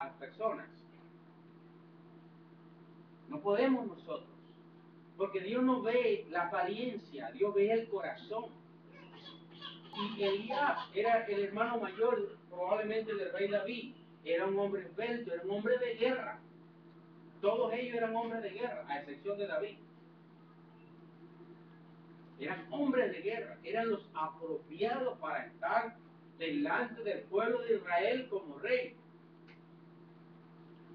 las personas. No podemos nosotros. Porque Dios no ve la apariencia, Dios ve el corazón. Y Elías era el hermano mayor, probablemente del rey David. Era un hombre esbelto, era un hombre de guerra. Todos ellos eran hombres de guerra, a excepción de David. Eran hombres de guerra, eran los apropiados para estar delante del pueblo de Israel como rey.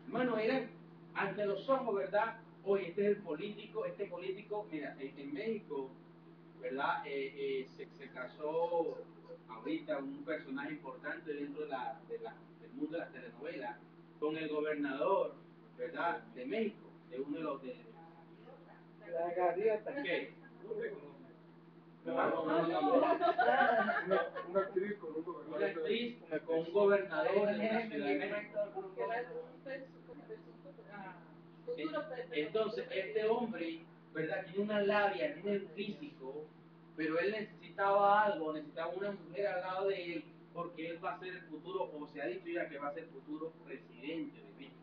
Hermano, eran ante los ojos, ¿verdad? Oye, este es el político, este político, mira, en México, ¿verdad? Se casó ahorita un personaje importante dentro del mundo de la telenovela con el gobernador, ¿verdad? De México, de uno de los de... La gaviota. ¿Qué? Una actriz con un gobernador. Una actriz con un gobernador de una ciudad de México. Entonces, este hombre, ¿verdad? Tiene una labia, tiene el físico, pero él necesitaba algo, necesitaba una mujer al lado de él, porque él va a ser el futuro, o se ha dicho ya que va a ser el futuro presidente de México.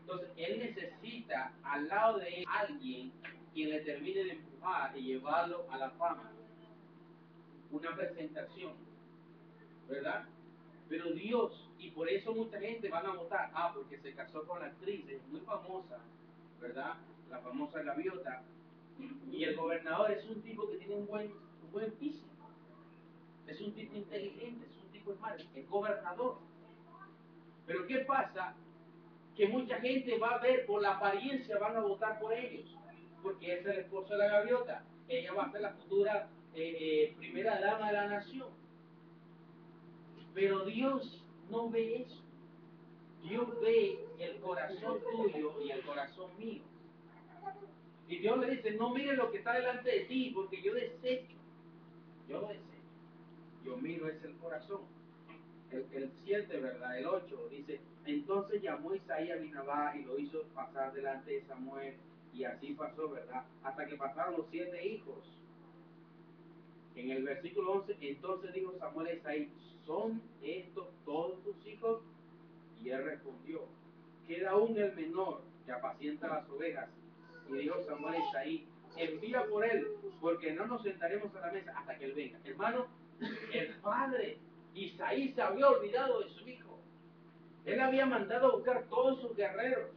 Entonces, él necesita al lado de él alguien quien le termine de empujar y llevarlo a la fama. Una presentación, ¿verdad? Pero Dios, y por eso mucha gente van a votar, porque se casó con la actriz, es muy famosa, ¿verdad? La famosa gaviota. Y el gobernador es un tipo que tiene un buen físico, es un tipo inteligente, es un tipo smart, es gobernador. Pero ¿qué pasa? Que mucha gente va a ver por la apariencia, van a votar por ellos, porque es el esposo de la gaviota, ella va a ser la futura primera dama de la nación. Pero Dios no ve eso. Dios ve el corazón tuyo y el corazón mío. Y Dios le dice, no mires lo que está delante de ti, porque yo desecho. Yo lo desecho. Yo miro es el corazón. El 7, ¿verdad? El 8 dice, entonces llamó Isaí a Binabá y lo hizo pasar delante de Samuel. Y así pasó, ¿verdad? Hasta que pasaron los 7 hijos. En el versículo 11, entonces dijo Samuel a Isaí, ¿son estos todos tus hijos? Y él respondió, queda aún el menor que apacienta las ovejas. Y dijo Samuel a Isaí, envía por él, porque no nos sentaremos a la mesa hasta que él venga. Hermano, el padre Isaí se había olvidado de su hijo. Él había mandado a buscar todos sus guerreros,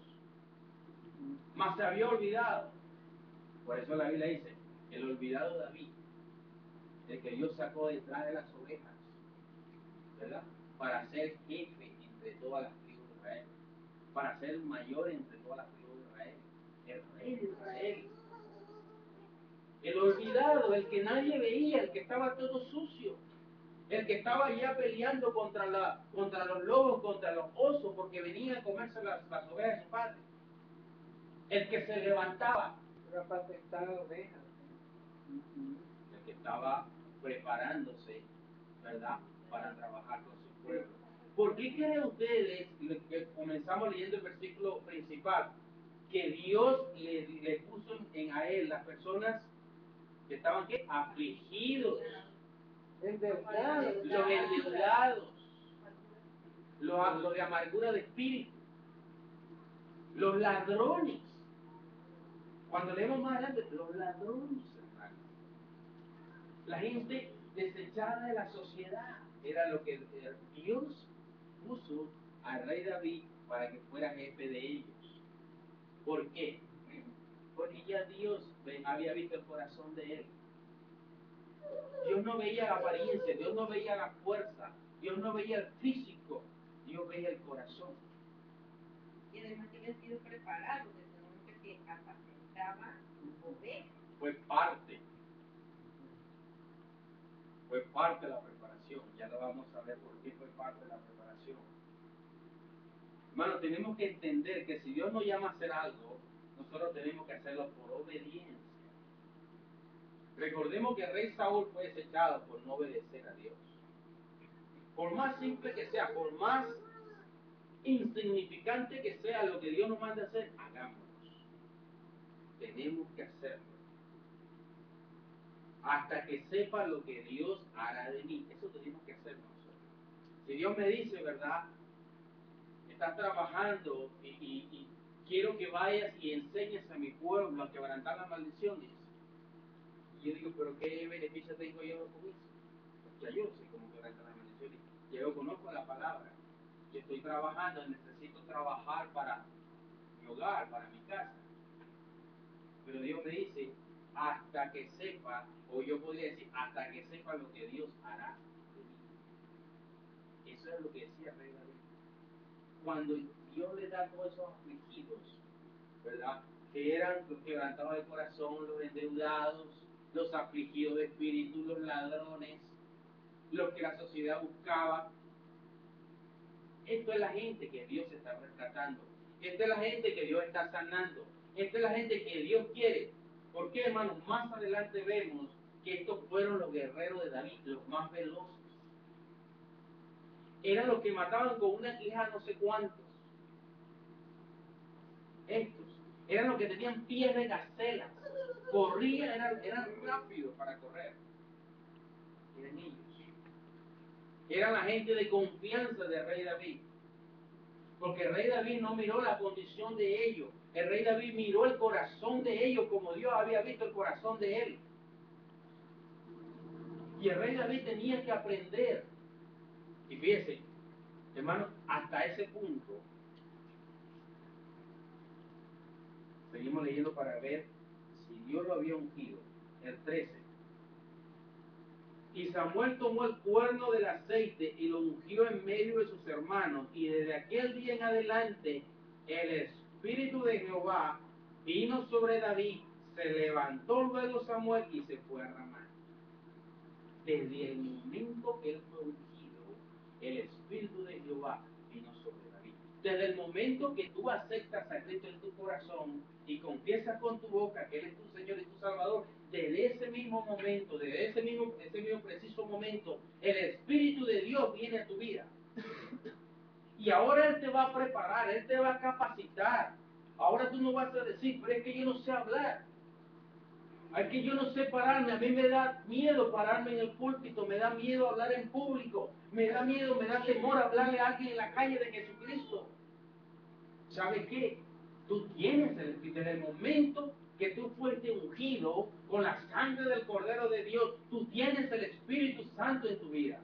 mas se había olvidado. Por eso la Biblia dice, el olvidado David, el que Dios sacó detrás de las ovejas, ¿verdad? Para ser jefe entre todas las tribus de Israel, para ser mayor entre todas las tribus de Israel, el rey de Israel, el olvidado, el que nadie veía, el que estaba todo sucio, el que estaba ya peleando contra los lobos, contra los osos, porque venían a comerse las ovejas de su padre, el que se levantaba, el que estaba preparándose, ¿verdad?, para trabajar con su pueblo. ¿Por qué creen ustedes, que comenzamos leyendo el versículo principal, que Dios le puso a él las personas que estaban ¿qué? Afligidos, los endeudados, los de amargura de espíritu, los ladrones? Cuando leemos más adelante, los ladrones, hermanos, la gente desechada de la sociedad, era lo que Dios puso al rey David para que fuera jefe de ellos. ¿Por qué? Porque ya Dios había visto el corazón de él. Dios no veía la apariencia, Dios no veía la fuerza, Dios no veía el físico, Dios veía el corazón. Y además que había sido preparado desde el momento que apacentaba ovejas. Fue parte de la preparación. Ya lo vamos a ver por qué fue parte de la preparación. Hermano, tenemos que entender que si Dios nos llama a hacer algo, nosotros tenemos que hacerlo por obediencia. Recordemos que el rey Saúl fue desechado por no obedecer a Dios. Por más simple que sea, por más insignificante que sea lo que Dios nos manda a hacer, hagámoslo. Tenemos que hacerlo. Hasta que sepa lo que Dios hará de mí. Eso tenemos que hacer nosotros. Si Dios me dice, ¿verdad?, estás trabajando y quiero que vayas y enseñes a mi pueblo a quebrantar las maldiciones. Y yo digo, pero ¿qué beneficio tengo yo con eso? Ya yo sé cómo quebrantar las maldiciones. Ya yo conozco la palabra. Yo estoy trabajando, necesito trabajar para mi hogar, para mi casa. Pero Dios me dice, hasta que sepa, o yo podría decir, hasta que sepa lo que Dios hará de mí. Eso es lo que decía el rey David. Cuando Dios le da todos esos afligidos, ¿verdad? Que eran los quebrantados de corazón, los endeudados, los afligidos de espíritu, los ladrones, los que la sociedad buscaba. Esto es la gente que Dios está rescatando. Esta es la gente que Dios está sanando. Esta es la gente que Dios quiere. ¿Por qué, hermanos? Más adelante vemos que estos fueron los guerreros de David, los más veloces. Eran los que mataban con una quija no sé cuántos. Estos eran los que tenían pies de gacelas. Corrían, eran rápidos para correr. Eran ellos. Eran la gente de confianza del rey David. Porque el rey David no miró la condición de ellos. El rey David miró el corazón de ellos como Dios había visto el corazón de él. Y el rey David tenía que aprender. Y fíjense, hermano, hasta ese punto. Seguimos leyendo para ver si Dios lo había ungido. El 13. Y Samuel tomó el cuerno del aceite y lo ungió en medio de sus hermanos. Y desde aquel día en adelante, el Espíritu de Jehová vino sobre David. Se levantó luego Samuel y se fue a Ramá. Desde el momento que él fue ungido, el Espíritu de Jehová vino sobre David. Desde el momento que tú aceptas a Cristo en tu corazón y confiesas con tu boca que Él es tu Señor y tu Salvador, desde ese mismo momento, desde ese mismo preciso momento, el Espíritu de Dios viene a tu vida. Y ahora Él te va a preparar, Él te va a capacitar. Ahora tú no vas a decir, pero es que yo no sé hablar. Es que yo no sé pararme, a mí me da miedo pararme en el púlpito, me da miedo hablar en público, me da miedo, me da temor hablarle a alguien en la calle de Jesucristo. ¿Sabes qué? Tú tienes el Espíritu. Desde el momento que tú fuiste ungido con la sangre del Cordero de Dios, tú tienes el Espíritu Santo en tu vida.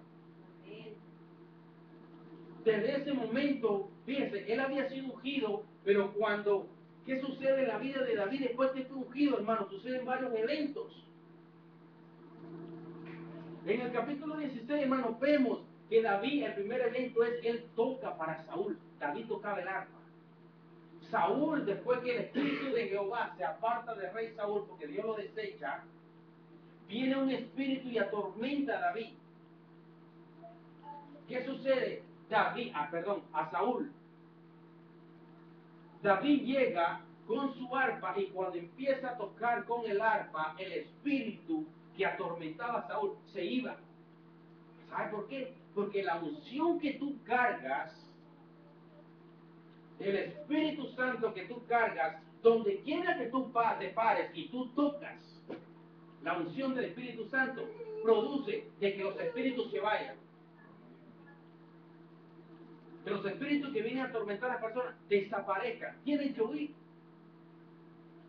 Desde ese momento, fíjense, él había sido ungido, pero ¿qué sucede en la vida de David después que fue ungido, hermano? Suceden varios eventos. En el capítulo 16, hermano, vemos que David, el primer evento es, él toca para Saúl. David tocaba el arpa. Saúl, después que el Espíritu de Jehová se aparta del rey Saúl, porque Dios lo desecha, viene un espíritu y atormenta a David. ¿Qué sucede? A Saúl. David llega con su arpa y cuando empieza a tocar con el arpa, el espíritu que atormentaba a Saúl se iba. ¿Sabe por qué? Porque la unción que tú cargas, el Espíritu Santo que tú cargas, donde quiera que tú te pares y tú tocas, la unción del Espíritu Santo produce de que los espíritus se vayan. Que los espíritus que vienen a atormentar a las personas desaparezcan. Tienen que huir.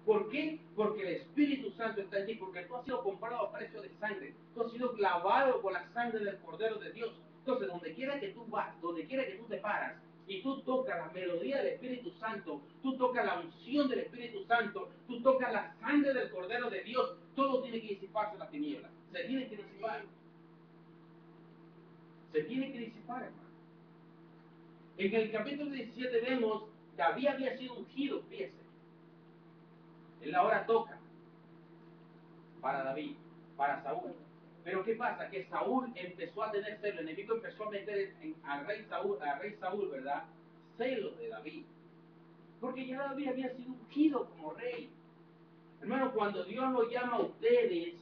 ¿Por qué? Porque el Espíritu Santo está en ti, porque tú has sido comprado a precio de sangre. Tú has sido clavado con la sangre del Cordero de Dios. Entonces, donde quiera que tú vas, donde quiera que tú te paras, y tú tocas la melodía del Espíritu Santo, tú tocas la unción del Espíritu Santo, tú tocas la sangre del Cordero de Dios, todo tiene que disiparse la tiniebla. Se tiene que disipar. Se tiene que disipar, hermano. En el capítulo 17 vemos, David había sido ungido, fíjese. Él ahora toca para David, para Saúl. Pero ¿qué pasa? Que Saúl empezó a tener celos, el enemigo empezó a meter al rey Saúl, ¿verdad? Celos de David. Porque ya David había sido ungido como rey. Hermano, cuando Dios lo llama a ustedes,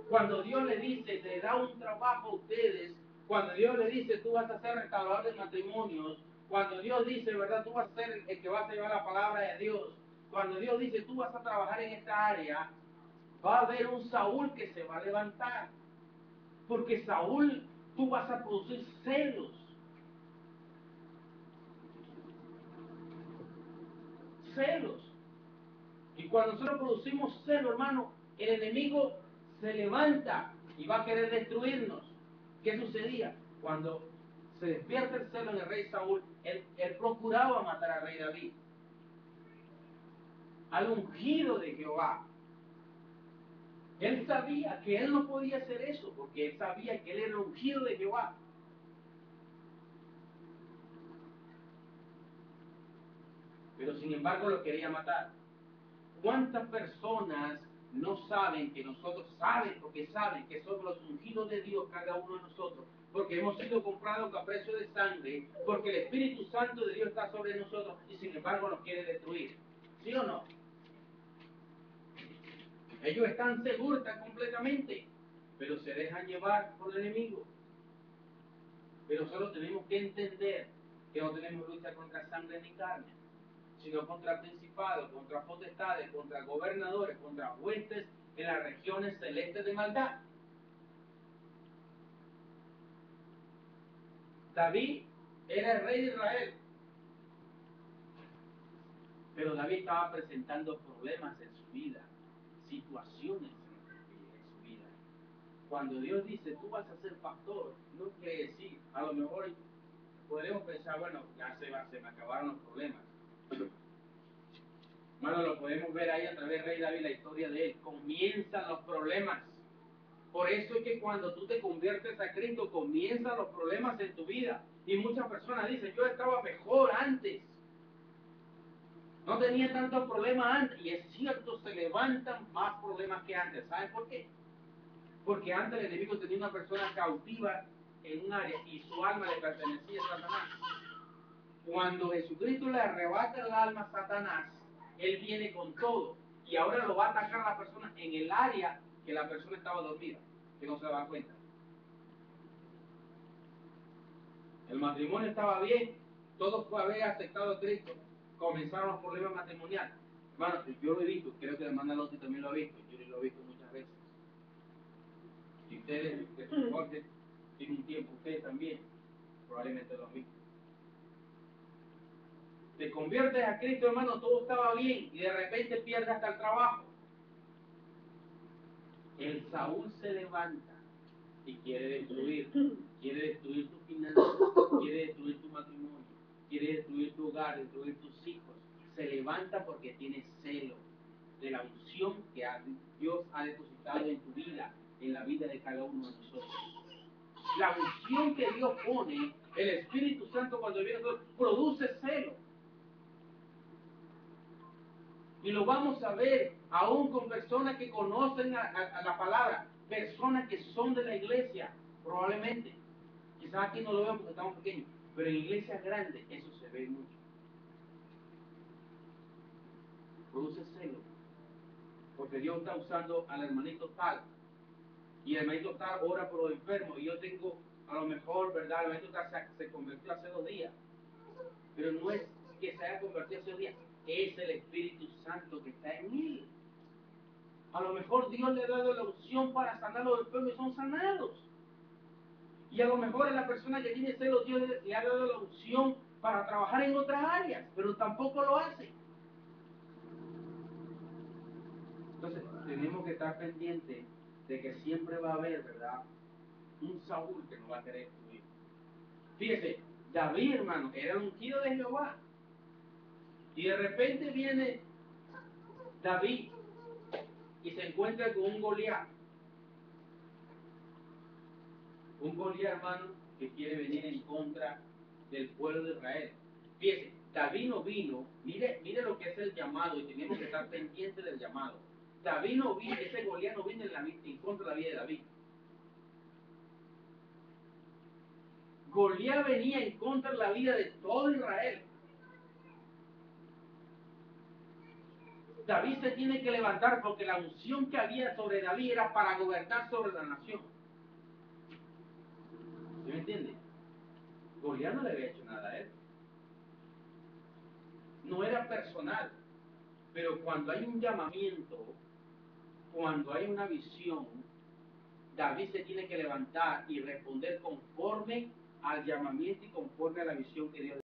cuando Dios le dice, le da un trabajo a ustedes, cuando Dios le dice, tú vas a ser restaurador de matrimonios, cuando Dios dice, ¿verdad? Tú vas a ser el que va a llevar la palabra de Dios, cuando Dios dice, tú vas a trabajar en esta área, va a haber un Saúl que se va a levantar. Porque Saúl, tú vas a producir celos. celos. Y cuando nosotros producimos celo, hermano, el enemigo se levanta y va a querer destruirnos. ¿Qué sucedía? Cuando se despierta el celo en el rey Saúl, él procuraba matar al rey David, al ungido de Jehová. Él sabía que él no podía hacer eso, porque él sabía que él era el ungido de Jehová. Pero sin embargo lo quería matar. ¿Cuántas personas no saben que nosotros porque saben que somos los ungidos de Dios cada uno de nosotros? Porque hemos sido comprados a precio de sangre, porque el Espíritu Santo de Dios está sobre nosotros y sin embargo nos quiere destruir. ¿Sí o no? Ellos están seguros, están completamente, pero se dejan llevar por el enemigo. Pero solo tenemos que entender que no tenemos lucha contra sangre ni carne, sino contra principados, contra potestades, contra gobernadores, contra huestes en las regiones celestes de maldad. David era el rey de Israel, pero David estaba presentando problemas en su vida, situaciones en su vida. Cuando Dios dice, tú vas a ser pastor, no quiere decir, a lo mejor podremos pensar, bueno, ya se me acabaron los problemas. Bueno, lo podemos ver ahí a través del rey David, la historia de él. Comienzan los problemas. Por eso es que cuando tú te conviertes a Cristo, comienzan los problemas en tu vida. Y muchas personas dicen, yo estaba mejor antes. No tenía tantos problemas antes. Y es cierto, se levantan más problemas que antes. ¿Saben por qué? Porque antes el enemigo tenía una persona cautiva en un área y su alma le pertenecía a Satanás. Cuando Jesucristo le arrebata el alma a Satanás, él viene con todo y ahora lo va a atacar a la persona en el área que la persona estaba dormida, que no se daba cuenta. El matrimonio estaba bien, todos habían aceptado a Cristo, comenzaron los problemas matrimoniales. Hermano, yo lo he visto, creo que la hermana Loti también lo ha visto, yo lo he visto muchas veces. Si ustedes, que su corte tiene un tiempo, ustedes también, probablemente lo mismo. Te conviertes a Cristo, hermano, todo estaba bien y de repente pierdes hasta el trabajo. El Saúl se levanta y quiere destruir tu finanzas, quiere destruir tu matrimonio, quiere destruir tu hogar, destruir tus hijos. Se levanta porque tiene celo de la unción que Dios ha depositado en tu vida, en la vida de cada uno de nosotros. La unción que Dios pone, el Espíritu Santo cuando viene a nosotros, produce celo. Y lo vamos a ver aún con personas que conocen a la palabra, personas que son de la iglesia, probablemente. Quizás aquí no lo vemos porque estamos pequeños, pero en iglesias grandes eso se ve mucho. Produce celo. Porque Dios está usando al hermanito tal. Y el hermanito tal ora por los enfermos. Y yo tengo, a lo mejor, ¿verdad? El hermanito tal se convirtió hace 2 días. Pero no es que se haya convertido hace 2 días. Es el Espíritu Santo que está en él. A lo mejor Dios le ha dado la opción para sanar a los enfermos y son sanados. Y a lo mejor a la persona que tiene celo, Dios le ha dado la opción para trabajar en otras áreas, pero tampoco lo hace. Entonces, tenemos que estar pendientes de que siempre va a haber, ¿verdad?, un Saúl que nos va a querer destruir. Fíjese, David, hermano, era el ungido de Jehová. Y de repente viene David y se encuentra con un Goliat. Un Goliat, hermano, que quiere venir en contra del pueblo de Israel. Fíjese, David no vino, mire lo que es el llamado, y tenemos que estar pendientes del llamado. David no vino, ese Goliat no vino en contra de la vida de David. Goliat venía en contra de la vida de todo Israel. David se tiene que levantar porque la unción que había sobre David era para gobernar sobre la nación. ¿Sí me entiende? Goliat no le había hecho nada a él. No era personal. Pero cuando hay un llamamiento, cuando hay una visión, David se tiene que levantar y responder conforme al llamamiento y conforme a la visión que Dios